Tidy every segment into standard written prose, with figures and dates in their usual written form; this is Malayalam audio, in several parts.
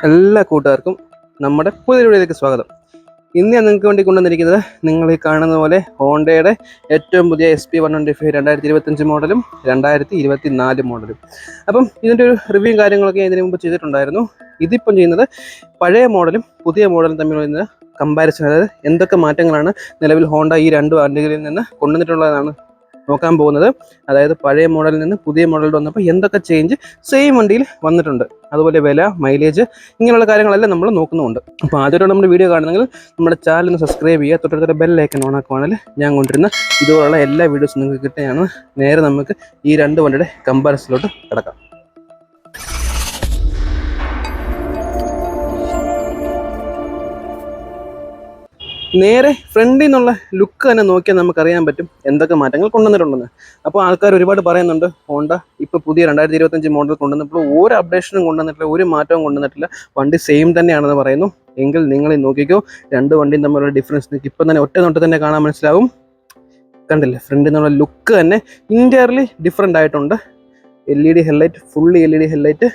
എല്ലാ കൂട്ടുകാർക്കും നമ്മുടെ പുതിയ വീഡിയോയിലേക്ക് സ്വാഗതം. ഇന്ന് ഞാൻ നിങ്ങൾക്ക് വേണ്ടി കൊണ്ടുവന്നിരിക്കുന്നത് നിങ്ങൾ ഈ കാണുന്ന പോലെ ഹോണ്ടയുടെ ഏറ്റവും പുതിയ SP125 2025 മോഡലും 2024 മോഡലും. അപ്പം ഇതിൻ്റെ ഒരു റിവ്യൂ കാര്യങ്ങളൊക്കെ ഇതിനു മുമ്പ് ചെയ്തിട്ടുണ്ടായിരുന്നു. ഇതിപ്പം ചെയ്യുന്നത് പഴയ മോഡലും പുതിയ മോഡലും തമ്മിലുള്ള കമ്പാരിസൺ, അതായത് എന്തൊക്കെ മാറ്റങ്ങളാണ് നിലവിൽ ഹോണ്ട ഈ രണ്ട് വണ്ടികളിൽ നിന്ന് കൊണ്ടുവന്നിട്ടുള്ളതാണ് നോക്കാൻ പോകുന്നത്. അതായത് പഴയ മോഡലിൽ നിന്ന് പുതിയ മോഡൽ വന്നപ്പോൾ എന്തൊക്കെ ചേഞ്ച് സെയിം വണ്ടിയിൽ വന്നിട്ടുണ്ട്, അതുപോലെ വില, മൈലേജ്, ഇങ്ങനെയുള്ള കാര്യങ്ങളെല്ലാം നമ്മൾ നോക്കുന്നുണ്ട്. അപ്പോൾ ആദ്യമായിട്ട് നമ്മുടെ വീഡിയോ കാണുന്നെങ്കിൽ നമ്മുടെ ചാനൽ ഒന്ന് സബ്സ്ക്രൈബ് ചെയ്യുക, തൊട്ടടുത്ത ബെല്ലൈക്കൺ ഓൺ ആക്കുവാണെങ്കിൽ ഞാൻ കൊണ്ടിരുന്ന ഇതുപോലുള്ള എല്ലാ വീഡിയോസും നിങ്ങൾക്ക് കിട്ടുകയാണ്. നേരെ നമുക്ക് ഈ രണ്ട് വണ്ടിയുടെ കമ്പാരിസണിലോട്ട് കിടക്കാം. നേരെ ഫ്രണ്ടിൽ നിന്നുള്ള ലുക്ക് തന്നെ നോക്കിയാൽ നമുക്കറിയാൻ പറ്റും എന്തൊക്കെ മാറ്റങ്ങൾ കൊണ്ടുവന്നിട്ടുണ്ടെന്ന്. അപ്പോൾ ആൾക്കാർ ഒരുപാട് പറയുന്നുണ്ട് ഹോണ്ട ഇപ്പോൾ പുതിയ 2025 മോഡൽ കൊണ്ടുവന്നപ്പോൾ ഒരു അപ്ഡേഷനും കൊണ്ടുവന്നിട്ടില്ല, ഒരു മാറ്റവും കൊണ്ടുവന്നിട്ടില്ല, വണ്ടി സെയിം തന്നെയാണെന്ന് പറയുന്നു. എങ്കിൽ നിങ്ങൾ നോക്കിക്കോ, രണ്ട് വണ്ടിയും തമ്മിലുള്ള ഡിഫറൻസ് ഇപ്പം തന്നെ ഒറ്റ നോട്ട് തന്നെ കാണാൻ മനസ്സിലാവും. കണ്ടില്ലേ, ഫ്രണ്ടിൽ നിന്നുള്ള ലുക്ക് തന്നെ ഇൻറ്റയർലി ഡിഫറെൻ്റ് ആയിട്ടുണ്ട്. LED headlight, fully LED headlight.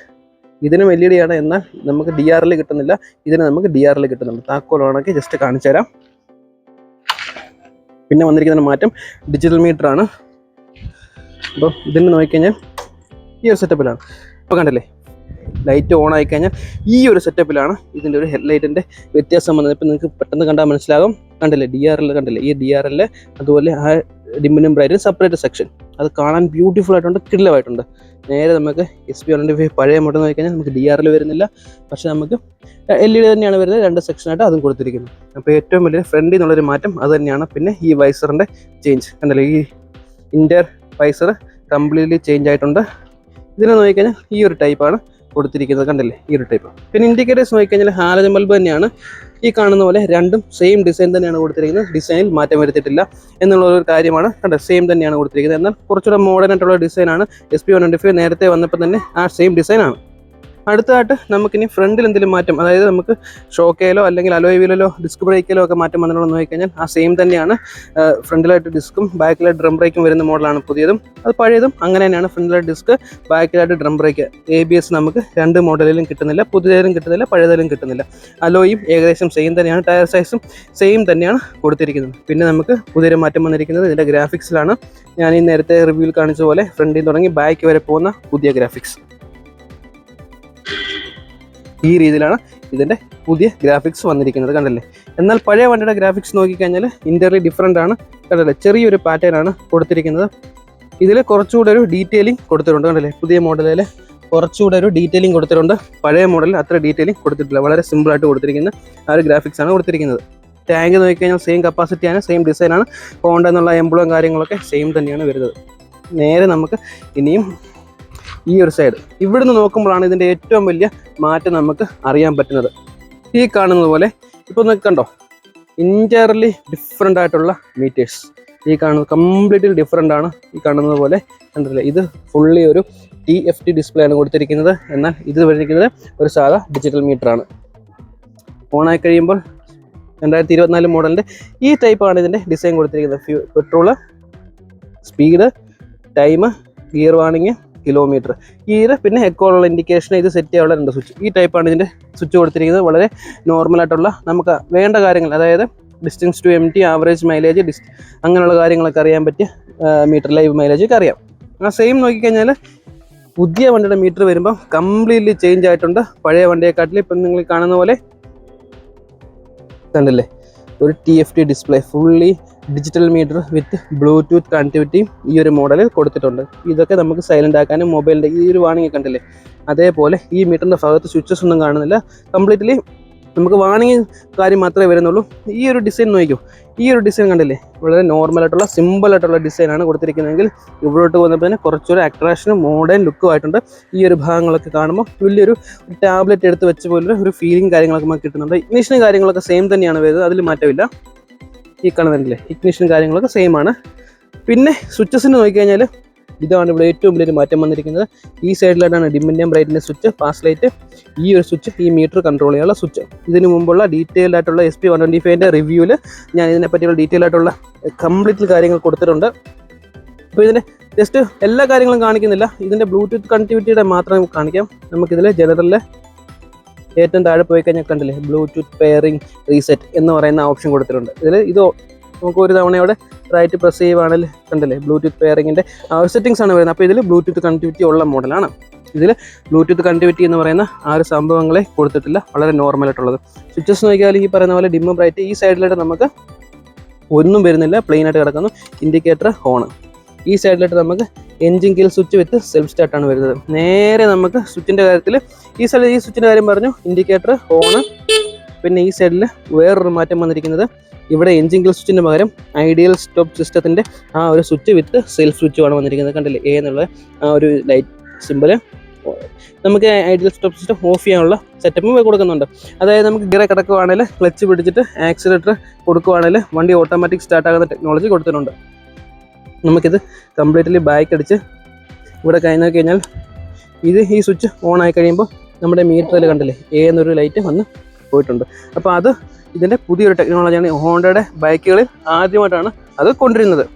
ഇതിനും LED ആണ്, എന്നാൽ നമുക്ക് DRL കിട്ടുന്നില്ല, ഇതിന് നമുക്ക് DRL കിട്ടുന്നുണ്ട്. താക്കോലാണെങ്കിൽ ജസ്റ്റ് കാണിച്ചു തരാം. പിന്നെ വന്നിരിക്കുന്ന മാറ്റം ഡിജിറ്റൽ മീറ്റർ ആണ്. അപ്പോൾ ഇതിന് നോക്കിക്കഴിഞ്ഞാൽ ഈ ഒരു സെറ്റപ്പിലാണ്. അപ്പോൾ കണ്ടില്ലേ, ലൈറ്റ് ഓൺ ആയിക്കഴിഞ്ഞാൽ ഈ ഒരു സെറ്റപ്പിലാണ് ഇതിൻ്റെ ഒരു ഹെഡ്ലൈറ്റിൻ്റെ വ്യത്യാസം വന്നത്. ഇപ്പോൾ നിങ്ങൾക്ക് പെട്ടെന്ന് കണ്ടാൽ മനസ്സിലാകും. കണ്ടില്ലേ, DRL കണ്ടില്ലേ, ഈ DRL അതുപോലെ ആ ഡിമ്മിനും ബ്രൈറ്റും സെപ്പറേറ്റ് സെക്ഷൻ, അത് കാണാൻ ബ്യൂട്ടിഫുൾ ആയിട്ടുണ്ട്, കിടിലമായിട്ടുണ്ട്. നേരെ നമുക്ക് SP125 പഴയ മോഡൽ നോക്കിക്കഴിഞ്ഞാൽ നമുക്ക് DRL വരുന്നില്ല, പക്ഷേ നമുക്ക് LED തന്നെയാണ് വരുന്നത്, രണ്ട് സെക്ഷനായിട്ട് അതും കൊടുത്തിരിക്കുന്നു. അപ്പോൾ ഏറ്റവും വലിയ ഫ്രണ്ടിൽ നിന്നുള്ളൊരു മാറ്റം അത് തന്നെയാണ്. പിന്നെ ഈ വൈസറിൻ്റെ ചേഞ്ച് കണ്ടല്ലേ, ഈ ഇൻ്റർ വൈസർ കംപ്ലീറ്റ്ലി ചേഞ്ച് ആയിട്ടുണ്ട്. ഇതിനെ നോക്കിക്കഴിഞ്ഞാൽ ഈ ഒരു ടൈപ്പാണ് കൊടുത്തിരിക്കുന്നത്, കണ്ടില്ലേ, ഈ ഒരു ടൈപ്പ്. പിന്നെ ഇൻഡിക്കേറ്റേഴ്സ് നോക്കിക്കഴിഞ്ഞാൽ ഹാലജൻ ബൾബ് തന്നെയാണ്. ഈ കാണുന്ന പോലെ രണ്ടും സെയിം ഡിസൈൻ തന്നെയാണ് കൊടുത്തിരിക്കുന്നത്, ഡിസൈനിൽ മാറ്റം വരുത്തിയിട്ടില്ല എന്നുള്ളൊരു കാര്യമാണ്. കണ്ടോ, സെയിം തന്നെയാണ് കൊടുത്തിരിക്കുന്നത്. എന്നാൽ കുറച്ചുകൂടെ മോഡേൺ ആയിട്ടുള്ള ഡിസൈനാണ്. SP125 നേരത്തെ വന്നപ്പോൾ തന്നെ ആ സെയിം ഡിസൈനാണ്. അടുത്തതായിട്ട് നമുക്കിനി ഫ്രണ്ടിൽ എന്തെങ്കിലും മാറ്റം, അതായത് നമുക്ക് ഷോക്കേലോ അല്ലെങ്കിൽ അലോയ് വീലിലോ ഡിസ്ക് ബ്രേക്കിലോ ഒക്കെ മാറ്റം വന്നിട്ടുള്ളത് നോക്കിക്കഴിഞ്ഞാൽ ആ സെയിം തന്നെയാണ്. ഫ്രണ്ടിലായിട്ട് ഡിസ്കും ബാക്കിലായിട്ട് ഡ്രം ബ്രേക്കും വരുന്ന മോഡലാണ് പുതിയതും. അത് പഴയതും അങ്ങനെ തന്നെയാണ്. ഫ്രണ്ടിലായിട്ട് ഡിസ്ക്, ബാക്കിലായിട്ട് ഡ്രം ബ്രേക്ക്. ABS നമുക്ക് രണ്ട് മോഡലിലും കിട്ടുന്നില്ല, പുതിയതിലും കിട്ടുന്നില്ല, പഴയതിലും കിട്ടുന്നില്ല. അലോയും ഏകദേശം സെയിം തന്നെയാണ്, ടയർ സൈസും സെയിം തന്നെയാണ് കൊടുത്തിരിക്കുന്നത്. പിന്നെ നമുക്ക് പുതിയൊരു മാറ്റം വന്നിരിക്കുന്നത് ഇതിൻ്റെ ഗ്രാഫിക്സിലാണ്. ഞാൻ ഈ നേരത്തെ റിവ്യൂവിൽ കാണിച്ച പോലെ ഫ്രണ്ടിൽ തുടങ്ങി ബാക്ക് വരെ പോകുന്ന പുതിയ ഗ്രാഫിക്സ്. ഈ രീതിയിലാണ് ഇതിൻ്റെ പുതിയ ഗ്രാഫിക്സ് വന്നിരിക്കുന്നത്, കണ്ടല്ലേ. എന്നാൽ പഴയ വണ്ടിയുടെ ഗ്രാഫിക്സ് നോക്കിക്കഴിഞ്ഞാൽ ഇൻ്റർലി ഡിഫറെൻ്റ് ആണ്, കണ്ടല്ലേ. ചെറിയൊരു പാറ്റേൺ ആണ് കൊടുത്തിരിക്കുന്നത്. ഇതിൽ കുറച്ചുകൂടെ ഒരു ഡീറ്റെയിലിംഗ് കൊടുത്തിട്ടുണ്ട്, കണ്ടല്ലേ. പുതിയ മോഡലിൽ കുറച്ചുകൂടെ ഒരു ഡീറ്റെയിലിംഗ് കൊടുത്തിട്ടുണ്ട്, പഴയ മോഡലിൽ അത്ര ഡീറ്റെയിലിംഗ് കൊടുത്തിട്ടില്ല. വളരെ സിമ്പിളായിട്ട് കൊടുത്തിരിക്കുന്ന ആ ഒരു ഗ്രാഫിക്സ് ആണ് കൊടുത്തിരിക്കുന്നത്. ടാങ്ക് നോക്കിക്കഴിഞ്ഞാൽ സെയിം കപ്പാസിറ്റിയാണ്, സെയിം ഡിസൈനാണ്. ഹോണ്ട എന്നുള്ള എംബ്ലവും കാര്യങ്ങളൊക്കെ സെയിം തന്നെയാണ് വരുന്നത്. നേരെ നമുക്ക് ഇനിയും ഈ ഒരു സൈഡ് ഇവിടുന്ന് നോക്കുമ്പോഴാണ് ഇതിൻ്റെ ഏറ്റവും വലിയ മാറ്റം നമുക്ക് അറിയാൻ പറ്റുന്നത്. ഈ കാണുന്നത് പോലെ ഇപ്പോൾ നിങ്ങൾക്ക് കണ്ടോ, ഇൻറ്റയർലി ഡിഫറെൻ്റ് ആയിട്ടുള്ള മീറ്റേഴ്സ്. ഈ കാണുന്നത് കംപ്ലീറ്റ്ലി ഡിഫറെൻ്റ് ആണ്. ഈ കാണുന്നത് പോലെ കണ്ടില്ലേ, ഇത് ഫുള്ളി ഒരു TFT ഡിസ്പ്ലേ ആണ് കൊടുത്തിരിക്കുന്നത്. എന്നാൽ ഇത് വരുന്നത് ഒരു സാധാ ഡിജിറ്റൽ മീറ്ററാണ്. ഓണായി കഴിയുമ്പോൾ 2024 മോഡലിൻ്റെ ഈ ടൈപ്പാണ് ഇതിൻ്റെ ഡിസൈൻ കൊടുത്തിരിക്കുന്നത്. പെട്രോള്, സ്പീഡ്, ടൈം, ഗിയർ വാണിങ്, കിലോമീറ്റർ, ഇത് പിന്നെ എക്കോളുള്ള ഇൻഡിക്കേഷൻ, ഇത് സെറ്റ് ചെയ്യാനുള്ള രണ്ട് സ്വിച്ച്. ഈ ടൈപ്പാണ് ഇതിൻ്റെ സ്വിച്ച് കൊടുത്തിരിക്കുന്നത്. വളരെ നോർമലായിട്ടുള്ള നമുക്ക് വേണ്ട കാര്യങ്ങൾ, അതായത് distance to MT, average mileage, അങ്ങനെയുള്ള കാര്യങ്ങളൊക്കെ അറിയാൻ പറ്റിയ മീറ്റർ, ലൈവ് മൈലേജ് ഒക്കെ അറിയാം. ആ സെയിം നോക്കിക്കഴിഞ്ഞാൽ പുതിയ വണ്ടിയുടെ മീറ്റർ വരുമ്പോൾ കംപ്ലീറ്റ്ലി ചേഞ്ച് ആയിട്ടുണ്ട് പഴയ വണ്ടിയെക്കാട്ടിൽ. ഇപ്പം നിങ്ങൾ കാണുന്ന പോലെ കണ്ടില്ലേ, ഒരു TFT display, fully digital meter with Bluetooth കണക്ടിവിറ്റിയും ഈ ഒരു മോഡലിൽ കൊടുത്തിട്ടുണ്ട്. ഇതൊക്കെ നമുക്ക് സൈലൻ്റ് ആക്കാനും മൊബൈലിൻ്റെ ഈ ഒരു വാണിംഗ് കണ്ടില്ലേ, അതേപോലെ ഈ മീറ്ററിൻ്റെ ഭാഗത്ത് സ്വിച്ചസ് ഒന്നും കാണുന്നില്ല. കംപ്ലീറ്റ്ലി നമുക്ക് വാണിംഗ് കാര്യം മാത്രമേ വരുന്നുള്ളൂ. ഈ ഒരു ഡിസൈൻ നോക്കിക്കോ, ഈ ഒരു ഡിസൈൻ കണ്ടില്ലേ, വളരെ നോർമലായിട്ടുള്ള സിമ്പിളായിട്ടുള്ള ഡിസൈനാണ് കൊടുത്തിരിക്കുന്നതെങ്കിൽ ഇവിടോട്ട് വന്നപ്പോൾ തന്നെ കുറച്ചൊരു അട്രാക്ഷനും മോഡേൺ ലുക്കും ആയിട്ടുണ്ട്. ഈ ഒരു ഭാഗങ്ങളൊക്കെ കാണുമ്പോൾ വലിയൊരു ടാബ്ലറ്റ് എടുത്ത് വെച്ച പോലെ ഒരു ഫീലിംഗ് കാര്യങ്ങളൊക്കെ നമുക്ക് കിട്ടുന്നുണ്ട്. ഇഗ്നിഷനും കാര്യങ്ങളൊക്കെ സെയിം തന്നെയാണ് വരുന്നത്, അതിൽ മാറ്റമില്ല. ഈ കാണുന്നില്ലേ, ഇഗ്നിഷനും കാര്യങ്ങളൊക്കെ സെയിം ആണ്. പിന്നെ സ്വിച്ചസിന് നോക്കിക്കഴിഞ്ഞാൽ ഇതാണ് ഇവിടെ ഏറ്റവും വലിയൊരു മാറ്റം വന്നിരിക്കുന്നത്. ഈ സൈഡിലായിട്ടാണ് ഡിമ്മിൻ്റെയും ബ്രൈറ്റിൻ്റെ സ്വിച്ച്, പാസ് ലൈറ്റ്, ഈ ഒരു സ്വിച്ച്, ഈ മീറ്റർ കൺട്രോൾ ചെയ്യാനുള്ള സ്വിച്ച്. ഇതിന് മുമ്പുള്ള ഡീറ്റെയിൽഡ് ആയിട്ടുള്ള SP125 റിവ്യൂവിൽ ഞാൻ ഇതിനെപ്പറ്റിയുള്ള ഡീറ്റെയിൽ ആയിട്ടുള്ള കംപ്ലീറ്റ് കാര്യങ്ങൾ കൊടുത്തിട്ടുണ്ട്. അപ്പോൾ ഇതിൻ്റെ ജസ്റ്റ് എല്ലാ കാര്യങ്ങളും കാണിക്കുന്നില്ല, ഇതിൻ്റെ ബ്ലൂടൂത്ത് കണക്ടിവിറ്റിയുടെ മാത്രം കാണിക്കാം. നമുക്കിതിൽ ജനറലിൽ ഏറ്റവും താഴെ പോയി കഴിഞ്ഞാൽ കണ്ടില്ലേ ബ്ലൂടൂത്ത് പെയറിംഗ് റീസെറ്റ് എന്ന് പറയുന്ന ഓപ്ഷൻ കൊടുത്തിട്ടുണ്ട്. ഇത് നമുക്ക് ഒരു തവണയോടെ റൈറ്റ് പ്രസ് ചെയ്യുവാണെങ്കിൽ കണ്ടില്ലേ ബ്ലൂടൂത്ത് പെയറിങ്ങിൻ്റെ ആ ഒരു സെറ്റിംഗ്സ് ആണ് വരുന്നത്. അപ്പോൾ ഇതിൽ ബ്ലൂടൂത്ത് കണക്ടിവിറ്റി ഉള്ള മോഡലാണ്. ഇതിൽ ബ്ലൂടൂത്ത് കണക്ടിവിറ്റി എന്ന് പറയുന്ന ആ ഒരു സംഭവങ്ങളെ കൊടുത്തിട്ടില്ല, വളരെ നോർമലായിട്ടുള്ളത്. സ്വിച്ചസ് നോക്കിയാൽ ഈ പറയുന്ന പോലെ ഡിമ്മ് ബ്രൈറ്റ് ഈ സൈഡിലായിട്ട് നമുക്ക് ഒന്നും വരുന്നില്ല, പ്ലെയിൻ ആയിട്ട് കിടക്കുന്നു. Indicator on. ഈ സൈഡിലായിട്ട് നമുക്ക് engine kill switch with self സ്റ്റാർട്ടാണ് വരുന്നത്. നേരെ നമുക്ക് സ്വിച്ചിൻ്റെ കാര്യത്തിൽ ഈ സൈഡിൽ ഈ സ്വിച്ചിൻ്റെ കാര്യം പറഞ്ഞു, ഇൻഡിക്കേറ്റർ ഓണ്. പിന്നെ ഈ സൈഡിൽ വേറൊരു മാറ്റം വന്നിരിക്കുന്നത്, ഇവിടെ എൻജിൻ കിൽ സ്വിച്ചിൻ്റെ പകരം ഐഡിയൽ സ്റ്റോപ്പ് സിസ്റ്റത്തിൻ്റെ ആ ഒരു സ്വിച്ച് വിത്ത് സെൽഫ് സ്വിച്ചുമാണ് വന്നിരിക്കുന്നത്. കണ്ടില്ലേ എ എന്നുള്ള ആ ഒരു ലൈറ്റ് സിമ്പിൾ. നമുക്ക് ഐഡിയൽ സ്റ്റോപ്പ് സിസ്റ്റം ഓഫ് ചെയ്യാനുള്ള സെറ്റപ്പും കൊടുക്കുന്നുണ്ട്. അതായത് നമുക്ക് ഗിയർ കിടക്കുവാണെങ്കിൽ ക്ലച്ച് പിടിച്ചിട്ട് ആക്സിലേറ്റർ കൊടുക്കുവാണെങ്കിൽ വണ്ടി ഓട്ടോമാറ്റിക് സ്റ്റാർട്ട് ആകുന്ന ടെക്നോളജി കൊടുത്തിട്ടുണ്ട്. നമുക്കിത് കംപ്ലീറ്റ്ലി ബാക്ക് അടിച്ച് ഇവിടെ കഴിഞ്ഞാൽ ഈ സ്വിച്ച് ഓൺ ആയി കഴിയുമ്പോൾ നമ്മുടെ മീറ്ററിൽ കണ്ടില്ലേ എ എന്നൊരു ലൈറ്റ് വന്ന് പോയിട്ടുണ്ട്. അപ്പോൾ അത് ഇതിൻ്റെ പുതിയൊരു ടെക്നോളജിയാണ്. ഹോണ്ടയുടെ ബൈക്കുകളിൽ ആദ്യമായിട്ടാണ് അത് കൊണ്ടുവരുന്നത്.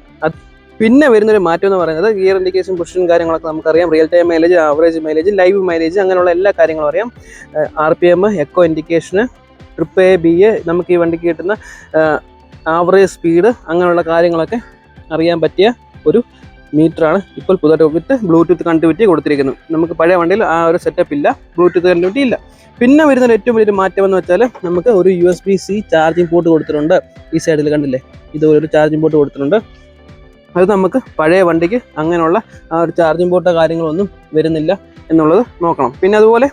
പിന്നെ വരുന്നൊരു മാറ്റം എന്ന് പറയുന്നത് ഗിയർ ഇൻഡിക്കേഷൻ പൊസിഷൻ കാര്യങ്ങളൊക്കെ നമുക്കറിയാം. Real time mileage, average mileage, live mileage, അങ്ങനെയുള്ള എല്ലാ കാര്യങ്ങളും അറിയാം. RPM, എക്കോ ഇൻഡിക്കേഷന്, ട്രിപ്പ് A, B, നമുക്ക് ഈ വണ്ടിക്ക് കിട്ടുന്ന ആവറേജ് സ്പീഡ്, അങ്ങനെയുള്ള കാര്യങ്ങളൊക്കെ അറിയാൻ പറ്റിയ ഒരു മീറ്ററാണ് ഇപ്പോൾ പുതുതായിട്ട് വിത്ത് ബ്ലൂടൂത്ത് കണക്ടിവിറ്റി കൊടുത്തിരിക്കുന്നത്. നമുക്ക് പഴയ വണ്ടിയിൽ ആ ഒരു സെറ്റപ്പ് ഇല്ല, ബ്ലൂടൂത്ത് കണക്ടിവിറ്റി ഇല്ല. പിന്നെ വരുന്നൊരു ഏറ്റവും വലിയൊരു മാറ്റം എന്ന് വെച്ചാൽ നമുക്ക് ഒരു USB-C ചാർജിങ് പോർട്ട് കൊടുത്തിട്ടുണ്ട്. ഈ സൈഡിൽ കണ്ടില്ലേ ഇതൊരു ചാർജിങ് പോർട്ട് കൊടുത്തിട്ടുണ്ട്. അത് നമുക്ക് പഴയ വണ്ടിക്ക് അങ്ങനെയുള്ള ആ ഒരു ചാർജിങ് പോർട്ടോ കാര്യങ്ങളൊന്നും വരുന്നില്ല എന്നുള്ളത് നോക്കണം. പിന്നെ അതുപോലെ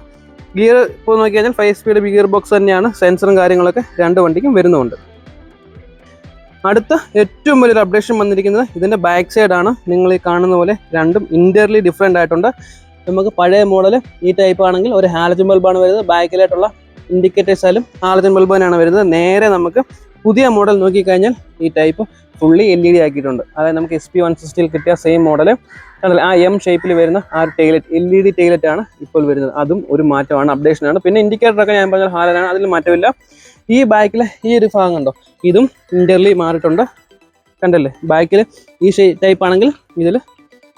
ഗിയർ ഇപ്പോൾ നോക്കി കഴിഞ്ഞാൽ 5 സ്പീഡ് ഗിയർ ബോക്സ് തന്നെയാണ്. സെൻസറും കാര്യങ്ങളൊക്കെ രണ്ട് വണ്ടിക്കും വരുന്നുമുണ്ട്. അടുത്ത ഏറ്റവും വലിയൊരു അപ്ഡേഷൻ വന്നിരിക്കുന്നത് ഇതിൻ്റെ ബാക്ക് സൈഡാണ്. നിങ്ങൾ ഈ കാണുന്ന പോലെ രണ്ടും ഇൻറ്റർലി ഡിഫറെൻ്റ് ആയിട്ടുണ്ട്. നമുക്ക് പഴയ മോഡൽ ഈ ടൈപ്പ് ആണെങ്കിൽ ഒരു ഹാലജൻ ബൾബാണ് വരുന്നത്. ബാക്കിലായിട്ടുള്ള ഇൻഡിക്കേറ്റേഴ്സ് ആയാലും ഹാലജൻ ബൾബ് തന്നെയാണ് വരുന്നത്. നേരെ നമുക്ക് പുതിയ മോഡൽ നോക്കിക്കഴിഞ്ഞാൽ ഈ ടൈപ്പ് ഫുള്ളി LED ആക്കിയിട്ടുണ്ട്. അതായത് നമുക്ക് SP160 കിട്ടിയ സെയിം മോഡൽ ആ M ഷേപ്പിൽ വരുന്ന ആ ഒരു ടൈലറ്റ് LED ടൈലറ്റ് ആണ് ഇപ്പോൾ വരുന്നത്. അതും ഒരു മാറ്റമാണ്, അപ്ഡേഷനാണ്. പിന്നെ ഇൻഡിക്കേറ്ററൊക്കെ ഞാൻ പറഞ്ഞാൽ ഹാലനാണ്, അതിൽ മാറ്റമില്ല. ഈ ബാക്കിലെ ഈ ഒരു ഭാഗം കണ്ടോ, ഇതും ഇൻ്റർലി മാറിയിട്ടുണ്ട്. കണ്ടല്ലേ ബാക്കിൽ ഈ ടൈപ്പ് ആണെങ്കിൽ ഇതിൽ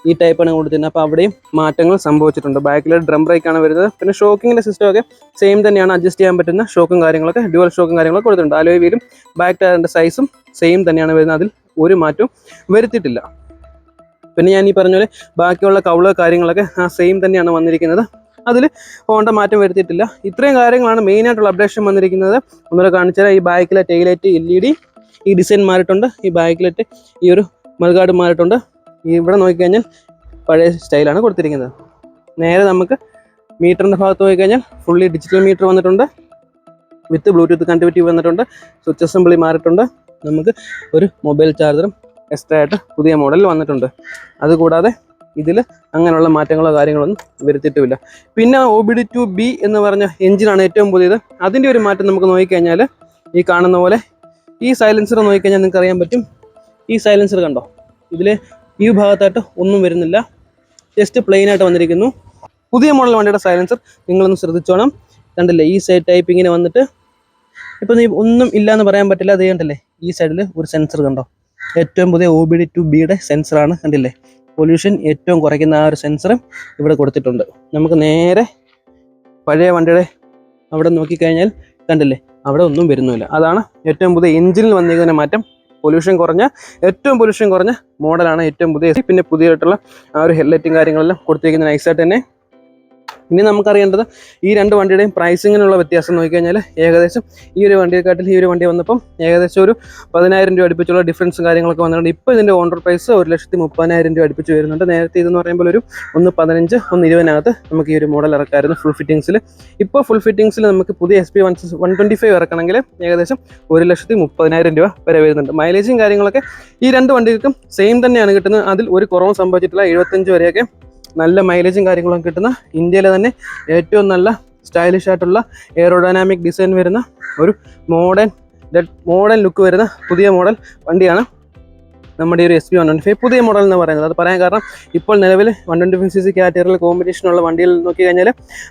ഈ ടൈപ്പാണ് കൊടുത്തിരുന്നത്. അപ്പോൾ അവിടെയും മാറ്റങ്ങൾ സംഭവിച്ചിട്ടുണ്ട്. ബാക്കിൽ ഡ്രം ബ്രേക്കാണ് വരുന്നത്. പിന്നെ ഷോക്കിങ്ങിൻ്റെ സിസ്റ്റമൊക്കെ സെയിം തന്നെയാണ്, അഡ്ജസ്റ്റ് ചെയ്യാൻ പറ്റുന്ന ഷോക്കും കാര്യങ്ങളൊക്കെ ഡ്യുവൽ ഷോക്കും കാര്യങ്ങളൊക്കെ കൊടുത്തിട്ടുണ്ട്. അലോയ് വീലും ബാക്ക് ടയറിൻ്റെ സൈസും സെയിം തന്നെയാണ് വരുന്നത്. അതിൽ ഒരു മാറ്റവും വരുത്തിയിട്ടില്ല. പിന്നെ ഞാൻ ഈ പറഞ്ഞ പോലെ ബാക്കിയുള്ള കൗള് കാര്യങ്ങളൊക്കെ ആ സെയിം തന്നെയാണ് വന്നിരിക്കുന്നത്. അതിൽ ഹോണ്ട മാറ്റം വരുത്തിയിട്ടില്ല. ഇത്രയും കാര്യങ്ങളാണ് മെയിനായിട്ടുള്ള അപ്ഡേഷൻ വന്നിരിക്കുന്നത്. ഒന്നുകൂടെ കാണിച്ചാൽ ഈ ബാക്കിലെ ടൈലൈറ്റ് LED ഈ ഡിസൈൻ മാറിയിട്ടുണ്ട്. ഈ ബാക്കിലത്തെ ഈ ഒരു മൽഗാർഡ് മാറിയിട്ടുണ്ട്. ഇവിടെ നോക്കിക്കഴിഞ്ഞാൽ പഴയ സ്റ്റൈലാണ് കൊടുത്തിരിക്കുന്നത്. നേരെ നമുക്ക് മീറ്ററിൻ്റെ ഭാഗത്ത് നോക്കിക്കഴിഞ്ഞാൽ ഫുള്ളി ഡിജിറ്റൽ മീറ്റർ വന്നിട്ടുണ്ട്. വിത്ത് ബ്ലൂടൂത്ത് കണക്ടിവിറ്റി വന്നിട്ടുണ്ട്. സ്വിച്ച് അസംബ്ലി മാറിയിട്ടുണ്ട്. നമുക്ക് ഒരു മൊബൈൽ ചാർജറും എക്സ്ട്രാ ആയിട്ട് പുതിയ മോഡലിൽ വന്നിട്ടുണ്ട്. അതുകൂടാതെ ഇതിൽ അങ്ങനെയുള്ള മാറ്റങ്ങളോ കാര്യങ്ങളൊന്നും വരുത്തിയിട്ടുമില്ല. പിന്നെ OBD2B എന്ന് പറഞ്ഞ എഞ്ചിനാണ് ഏറ്റവും പുതിയത്. അതിൻ്റെ ഒരു മാറ്റം നമുക്ക് നോക്കിക്കഴിഞ്ഞാൽ ഈ കാണുന്ന പോലെ ഈ സൈലൻസർ നോക്കിക്കഴിഞ്ഞാൽ നിങ്ങൾക്ക് അറിയാൻ പറ്റും. ഈ സൈലൻസർ കണ്ടോ, ഇതിൽ ഈ ഭാഗത്തായിട്ട് ഒന്നും വരുന്നില്ല, ജസ്റ്റ് പ്ലെയിൻ ആയിട്ട് വന്നിരിക്കുന്നു. പുതിയ മോഡൽ വണ്ടിയുടെ സൈലൻസർ നിങ്ങളൊന്ന് ശ്രദ്ധിച്ചോണം. കണ്ടില്ലേ ഈ സൈഡ് ടൈപ്പ് ഇങ്ങനെ വന്നിട്ട് ഇപ്പം നീ ഒന്നും ഇല്ല എന്ന് പറയാൻ പറ്റില്ല. അത് കണ്ടല്ലേ ഈ സൈഡിൽ ഒരു സെൻസർ കണ്ടോ, ഏറ്റവും പുതിയ OBD2Bയുടെ സെൻസറാണ്. കണ്ടില്ലേ പൊല്യൂഷൻ ഏറ്റവും കുറയ്ക്കുന്ന ആ ഒരു സെൻസർ ഇവിടെ കൊടുത്തിട്ടുണ്ട്. നമുക്ക് നേരെ പഴയ വണ്ടിയുടെ അവിടെ നോക്കിക്കഴിഞ്ഞാൽ കണ്ടില്ലേ അവിടെ ഒന്നും വരുന്നില്ല. അതാണ് ഏറ്റവും പുതിയ എഞ്ചിനിൽ വന്നിരിക്കുന്ന മാറ്റം. ഏറ്റവും പൊല്യൂഷൻ കുറഞ്ഞ മോഡലാണ് ഏറ്റവും പുതിയ. പിന്നെ പുതിയതായിട്ടുള്ള ആ ഒരു ഹെഡ്ലൈറ്റും കാര്യങ്ങളെല്ലാം കൊടുത്തിരിക്കുന്ന നൈസായിട്ട് തന്നെ. ഇനി നമുക്കറിയേണ്ടത് ഈ രണ്ട് വണ്ടിയുടെയും പ്രൈസിങ്ങിനുള്ള വ്യത്യാസം നോക്കിക്കഴിഞ്ഞാൽ ഏകദേശം ഈ ഒരു വണ്ടിയെക്കാട്ടിൽ ഈ ഒരു വണ്ടി വന്നപ്പം ഏകദേശം ഒരു 10,000 രൂപ അടുപ്പിച്ചുള്ള ഡിഫറൻസും കാര്യങ്ങളൊക്കെ വന്നിട്ടുണ്ട്. ഇപ്പോൾ ഇതിൻ്റെ ഓണർ പ്രൈസ് 1,30,000 രൂപ അടുപ്പിച്ച് വരുന്നുണ്ട്. നേരത്തെ ഇതെന്ന് പറയുമ്പോൾ ഒരു 1,15, 1,20 നമുക്ക് ഈ ഒരു മോഡൽ ഇറക്കാമായിരുന്നു ഫുൾ ഫിറ്റിങ്സിൽ. ഇപ്പോൾ ഫുൾ ഫിറ്റിങ്സിൽ നമുക്ക് പുതിയ SP125 ഇറക്കണമെങ്കിൽ ഏകദേശം 1,30,000 രൂപ വരെ വരുന്നുണ്ട്. മൈലേജും കാര്യങ്ങളൊക്കെ ഈ രണ്ട് വണ്ടികൾക്കും സെയിം തന്നെയാണ് കിട്ടുന്നത്. അതിൽ ഒരു കുറവും സംഭവിച്ചിട്ടില്ല. 75 വരെയൊക്കെ നല്ല മൈലേജും കാര്യങ്ങളും കിട്ടുന്ന ഇന്ത്യയിലെ തന്നെ ഏറ്റവും നല്ല സ്റ്റൈലിഷ് ആയിട്ടുള്ള എയറോഡൈനാമിക് ഡിസൈൻ വരുന്ന ഒരു മോഡേൺ ലുക്ക് വരുന്ന പുതിയ മോഡൽ വണ്ടിയാണ് നമ്മുടെ ഒരു SP125 പുതിയ മോഡൽ എന്ന് പറയുന്നത്. അത് പറയാൻ കാരണം ഇപ്പോൾ നിലവിൽ 125cc കാറ്റഗറിയിൽ കോമ്പറ്റീഷനുള്ള വണ്ടികൾ നോക്കി കഴിഞ്ഞാൽ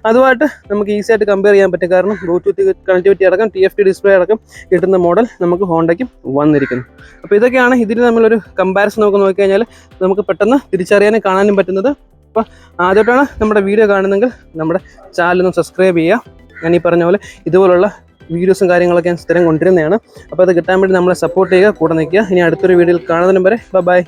അതുമായിട്ട് നമുക്ക് ഈസി ആയിട്ട് കമ്പയർ ചെയ്യാൻ പറ്റും. കാരണം ബ്ലൂടൂത്ത് കണക്ടിവിറ്റി അടക്കം TFT ഡിസ്പ്ലേ അടക്കം കിട്ടുന്ന മോഡൽ നമുക്ക് ഹോണ്ടയ്ക്കും വന്നിരിക്കുന്നു. അപ്പോൾ ഇതൊക്കെയാണ് ഇതിൽ നമ്മളൊരു കമ്പാരിസൺ നമുക്ക് നോക്കിക്കഴിഞ്ഞാൽ നമുക്ക് പെട്ടെന്ന് തിരിച്ചറിയാനും കാണാനും പറ്റുന്നത്. അപ്പോൾ ആദ്യമായിട്ടാണ് നമ്മുടെ വീഡിയോ കാണുന്നതെങ്കിൽ നമ്മുടെ ചാനലൊന്ന് സബ്സ്ക്രൈബ് ചെയ്യുക. ഞാൻ ഈ പറഞ്ഞ പോലെ ഇതുപോലുള്ള വീഡിയോസും കാര്യങ്ങളൊക്കെ ഞാൻ സ്ഥിരം കൊണ്ടുവരുന്നതാണ്. അപ്പോൾ അത് കിട്ടാൻ വേണ്ടി നമ്മളെ സപ്പോർട്ട് ചെയ്യുക, കൂടെ നിൽക്കുക. ഇനി അടുത്തൊരു വീഡിയോയിൽ കാണുന്നതിനും വരെ ബൈ.